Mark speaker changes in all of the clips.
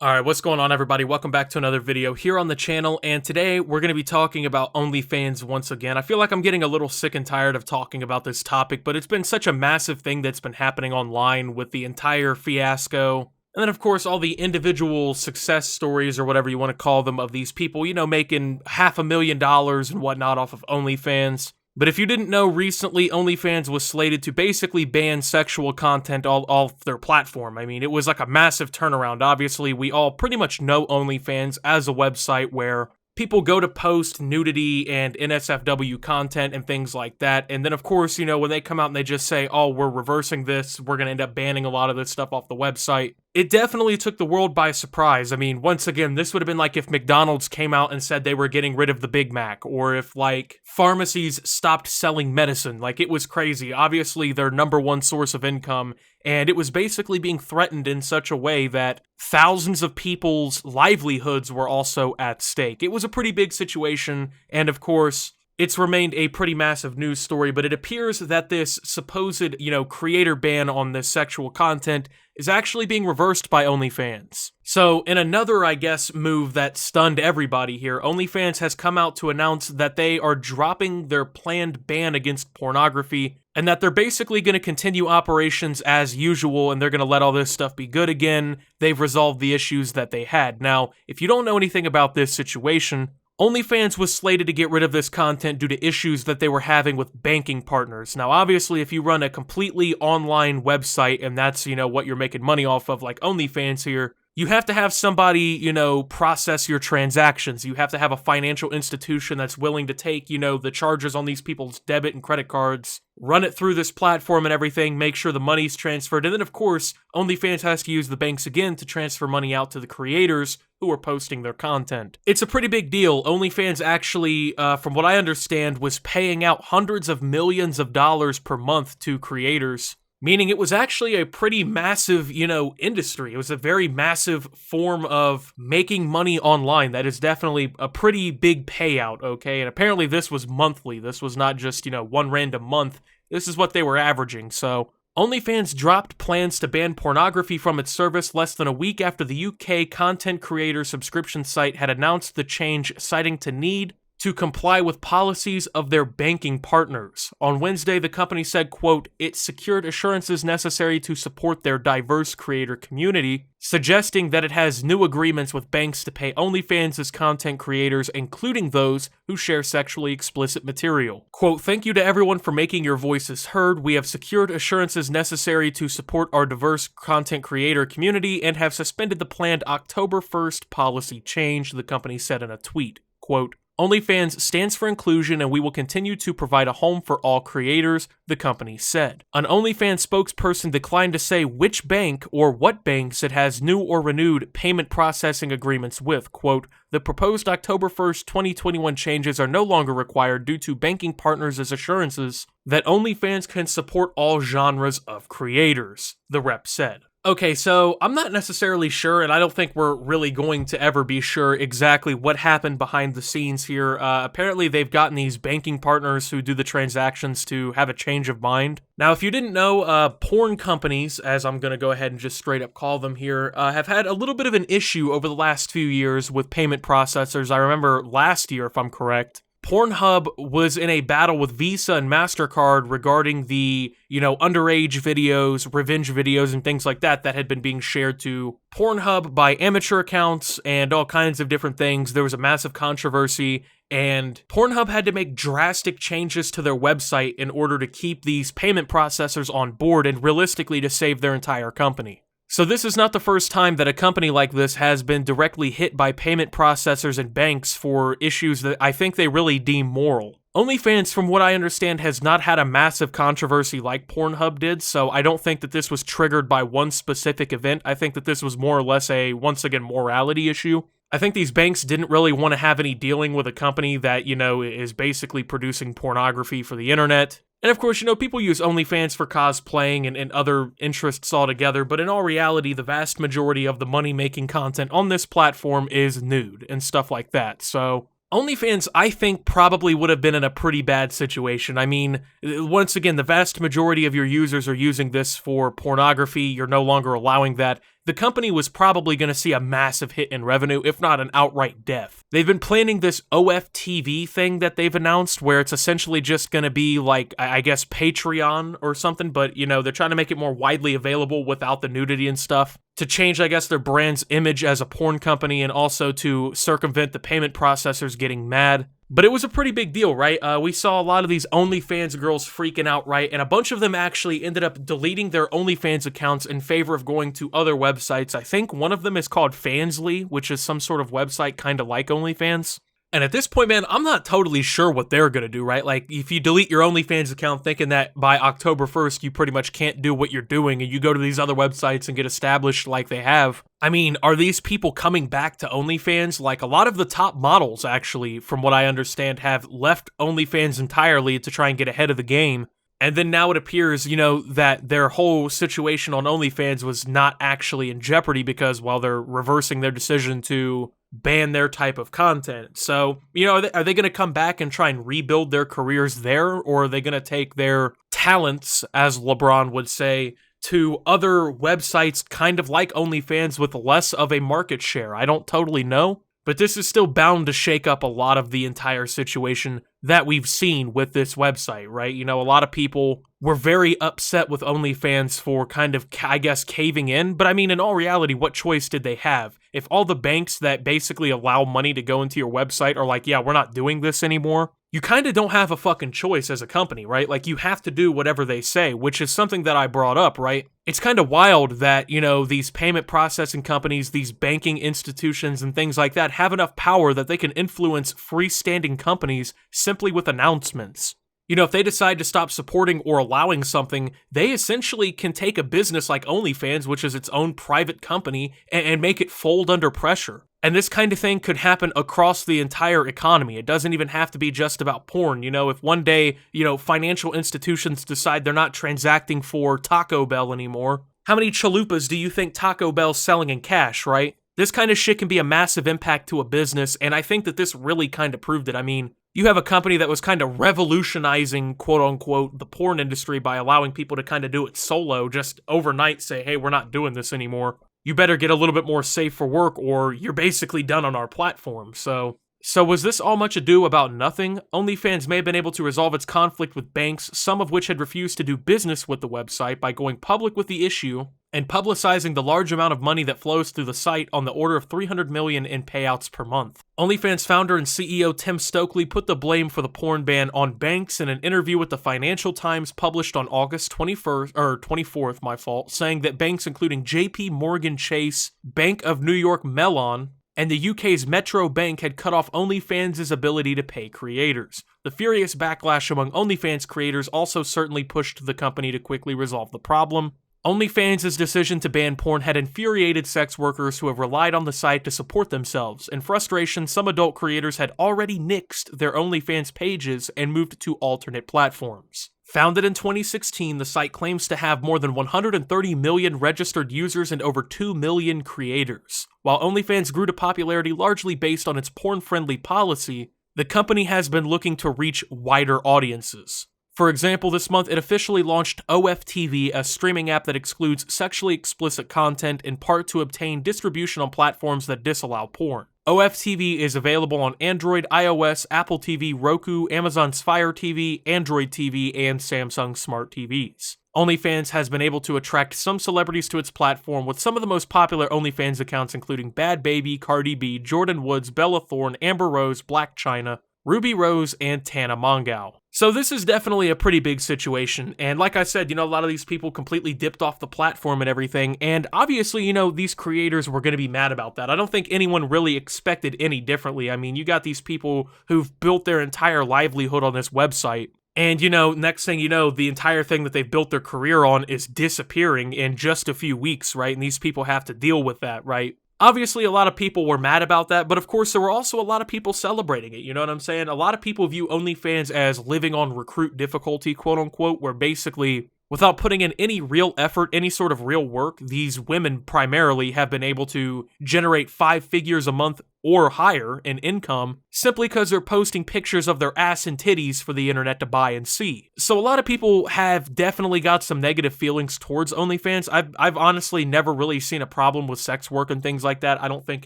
Speaker 1: Alright, what's going on everybody? Welcome back to another video here on the channel, and today we're going to be talking about OnlyFans once again. I feel like I'm getting a little sick and tired of talking about this topic, but it's been such a massive thing that's been happening online with the entire fiasco. And then of course all the individual success stories, or whatever you want to call them, of these people, you know, making $500,000 and whatnot off of OnlyFans. But if you didn't know, recently OnlyFans was slated to basically ban sexual content off their platform. I mean, it was like a massive turnaround. Obviously, we all pretty much know OnlyFans as a website where people go to post nudity and NSFW content and things like that. And then, of course, you know, when they come out and they just say, oh, we're reversing this, we're going to end up banning a lot of this stuff off the website. It definitely took the world by surprise. I mean, once again, this would have been like if McDonald's came out and said they were getting rid of the Big Mac, or if, like, pharmacies stopped selling medicine. Like, it was crazy. Obviously, their number one source of income, and it was basically being threatened in such a way that thousands of people's livelihoods were also at stake. It was a pretty big situation, and of course, it's remained a pretty massive news story, but it appears that this supposed, you know, creator ban on this sexual content is actually being reversed by OnlyFans. So, in another, I guess, move that stunned everybody here, OnlyFans has come out to announce that they are dropping their planned ban against pornography, and that they're basically going to continue operations as usual, and they're going to let all this stuff be good again. They've resolved the issues that they had. Now, if you don't know anything about this situation, OnlyFans was slated to get rid of this content due to issues that they were having with banking partners. Now, obviously, if you run a completely online website, and that's, you know, what you're making money off of, like OnlyFans here, you have to have somebody, you know, process your transactions. You have to have a financial institution that's willing to take, you know, the charges on these people's debit and credit cards, run it through this platform and everything, make sure the money's transferred, and then, of course, OnlyFans has to use the banks again to transfer money out to the creators who are posting their content. It's a pretty big deal. OnlyFans actually, from what I understand, was paying out hundreds of millions of dollars per month to creators, meaning it was actually a pretty massive, you know, industry. It was a very massive form of making money online. That is definitely a pretty big payout, okay? And apparently this was monthly. This was not just, you know, one random month. This is what they were averaging, so OnlyFans dropped plans to ban pornography from its service less than a week after the UK content creator subscription site had announced the change, citing the need to comply with policies of their banking partners. On Wednesday, the company said, quote, it secured assurances necessary to support their diverse creator community, suggesting that it has new agreements with banks to pay OnlyFans' content creators, including those who share sexually explicit material. Quote, thank you to everyone for making your voices heard. We have secured assurances necessary to support our diverse content creator community and have suspended the planned October 1st policy change, the company said in a tweet. Quote, OnlyFans stands for inclusion, and we will continue to provide a home for all creators, the company said. An OnlyFans spokesperson declined to say which bank or what banks it has new or renewed payment processing agreements with. Quote, the proposed October 1st, 2021 changes are no longer required due to banking partners' assurances that OnlyFans can support all genres of creators, the rep said. Okay, so I'm not necessarily sure, and I don't think we're really going to ever be sure exactly what happened behind the scenes here. Apparently, they've gotten these banking partners who do the transactions to have a change of mind. Now, if you didn't know, porn companies, as I'm going to go ahead and just straight up call them here, have had a little bit of an issue over the last few years with payment processors. I remember last year, if I'm correct, Pornhub was in a battle with Visa and MasterCard regarding the, you know, underage videos, revenge videos, and things like that that had been being shared to Pornhub by amateur accounts and all kinds of different things. There was a massive controversy, and Pornhub had to make drastic changes to their website in order to keep these payment processors on board and realistically to save their entire company. So this is not the first time that a company like this has been directly hit by payment processors and banks for issues that I think they really deem moral. OnlyFans, from what I understand, has not had a massive controversy like Pornhub did, so I don't think that this was triggered by one specific event. I think that this was more or less a, once again, morality issue. I think these banks didn't really want to have any dealing with a company that, you know, is basically producing pornography for the internet. And of course, you know, people use OnlyFans for cosplaying and other interests altogether, but in all reality, the vast majority of the money-making content on this platform is nude and stuff like that. So OnlyFans, I think, probably would have been in a pretty bad situation. I mean, once again, the vast majority of your users are using this for pornography. You're no longer allowing that. the company was probably going to see a massive hit in revenue, if not an outright death. They've been planning this OFTV thing that they've announced, where it's essentially just going to be like, I guess, Patreon or something, but, you know, they're trying to make it more widely available without the nudity and stuff, to change, I guess, their brand's image as a porn company, and also to circumvent the payment processors getting mad. But it was a pretty big deal, right? We saw a lot of these OnlyFans girls freaking out, right? And a bunch of them actually ended up deleting their OnlyFans accounts in favor of going to other websites. I think one of them is called Fansly, which is some sort of website kind of like OnlyFans. And at this point, man, I'm not totally sure what they're going to do, right? Like, if you delete your OnlyFans account thinking that by October 1st, you pretty much can't do what you're doing, and you go to these other websites and get established like they have, I mean, are these people coming back to OnlyFans? Like, a lot of the top models, actually, from what I understand, have left OnlyFans entirely to try and get ahead of the game. And then now it appears, you know, that their whole situation on OnlyFans was not actually in jeopardy because, well, they're reversing their decision to ban their type of content. So, you know, are they going to come back and try and rebuild their careers there? Or are they going to take their talents, as LeBron would say, to other websites kind of like OnlyFans with less of a market share? I don't totally know. But this is still bound to shake up a lot of the entire situation that we've seen with this website, right? You know, a lot of people were very upset with OnlyFans for kind of, I guess, caving in. But I mean, in all reality, what choice did they have? If all the banks that basically allow money to go into your website are like, yeah, we're not doing this anymore, you kind of don't have a fucking choice as a company, right? Like, you have to do whatever they say, which is something that I brought up, right? It's kind of wild that, you know, these payment processing companies, these banking institutions and things like that have enough power that they can influence freestanding companies simply with announcements. You know, if they decide to stop supporting or allowing something, they essentially can take a business like OnlyFans, which is its own private company, and make it fold under pressure. And this kind of thing could happen across the entire economy. It doesn't even have to be just about porn. You know, if one day, you know, financial institutions decide they're not transacting for Taco Bell anymore, how many chalupas do you think Taco Bell's selling in cash, right? This kind of shit can be a massive impact to a business, and I think that this really kind of proved it. I mean, you have a company that was kind of revolutionizing, quote-unquote, the porn industry by allowing people to kind of do it solo, just overnight say, hey, we're not doing this anymore. You better get a little bit more safe for work or you're basically done on our platform. So was this all much ado about nothing? OnlyFans may have been able to resolve its conflict with banks, some of which had refused to do business with the website, by going public with the issue and publicizing the large amount of money that flows through the site on the order of $300 million in payouts per month. OnlyFans founder and CEO Tim Stokely put the blame for the porn ban on banks in an interview with the Financial Times published on August 24th, saying that banks including JP Morgan Chase, Bank of New York Mellon, and the UK's Metro Bank had cut off OnlyFans' ability to pay creators. The furious backlash among OnlyFans creators also certainly pushed the company to quickly resolve the problem. OnlyFans' decision to ban porn had infuriated sex workers who have relied on the site to support themselves. In frustration, some adult creators had already nixed their OnlyFans pages and moved to alternate platforms. Founded in 2016, the site claims to have more than 130 million registered users and over 2 million creators. While OnlyFans grew to popularity largely based on its porn-friendly policy, the company has been looking to reach wider audiences. For example, this month it officially launched OFTV, a streaming app that excludes sexually explicit content, in part to obtain distribution on platforms that disallow porn. OFTV is available on Android, iOS, Apple TV, Roku, Amazon's Fire TV, Android TV, and Samsung Smart TVs. OnlyFans has been able to attract some celebrities to its platform, with some of the most popular OnlyFans accounts including Bad Baby, Cardi B, Jordan Woods, Bella Thorne, Amber Rose, Blac Chyna, Ruby Rose, and Tana Mongeau. So this is definitely a pretty big situation, and like I said, you know, a lot of these people completely dipped off the platform and everything, and obviously, you know, these creators were going to be mad about that. I don't think anyone really expected any differently. I mean, you got these people who've built their entire livelihood on this website, and, you know, next thing you know, the entire thing that they've built their career on is disappearing in just a few weeks, right? And these people have to deal with that, right? Obviously, a lot of people were mad about that, but of course, there were also a lot of people celebrating it, you know what I'm saying? A lot of people view OnlyFans as living on recruit difficulty, quote-unquote, where basically, without putting in any real effort, any sort of real work, these women primarily have been able to generate 5 figures a month or higher in income simply because they're posting pictures of their ass and titties for the internet to buy and see. So a lot of people have definitely got some negative feelings towards OnlyFans. I've honestly never really seen a problem with sex work and things like that. I don't think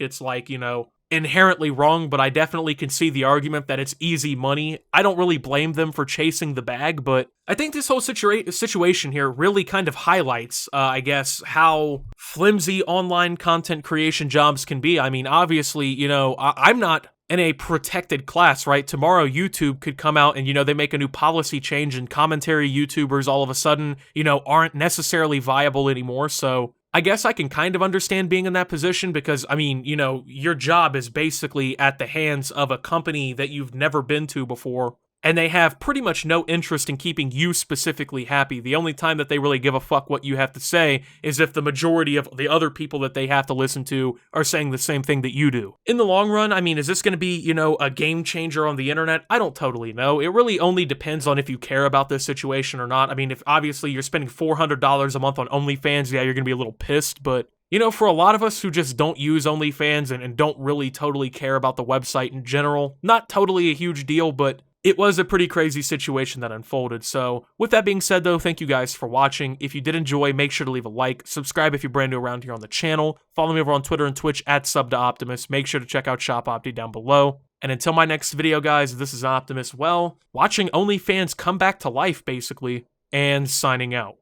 Speaker 1: it's like, inherently wrong, but I definitely can see the argument that it's easy money. I don't really blame them for chasing the bag, but I think this whole situation here really kind of highlights, I guess, how flimsy online content creation jobs can be. I mean, obviously, I'm not in a protected class, right? Tomorrow, YouTube could come out and, they make a new policy change and commentary YouTubers all of a sudden, aren't necessarily viable anymore. So I guess I can kind of understand being in that position because, I mean, your job is basically at the hands of a company that you've never been to before, and they have pretty much no interest in keeping you specifically happy. The only time that they really give a fuck what you have to say is if the majority of the other people that they have to listen to are saying the same thing that you do. In the long run, I mean, is this going to be, a game changer on the internet? I don't totally know. It really only depends on if you care about this situation or not. I mean, if obviously you're spending $400 a month on OnlyFans, yeah, you're going to be a little pissed, but for a lot of us who just don't use OnlyFans and don't really totally care about the website in general, not totally a huge deal, but it was a pretty crazy situation that unfolded. So with that being said, though, thank you guys for watching. If you did enjoy, make sure to leave a like, subscribe if you're brand new around here on the channel, follow me over on Twitter and Twitch at @SubToOptimus. Make sure to check out Shop Opti down below. And until my next video, guys, this is Optimus, watching OnlyFans come back to life, basically, and signing out.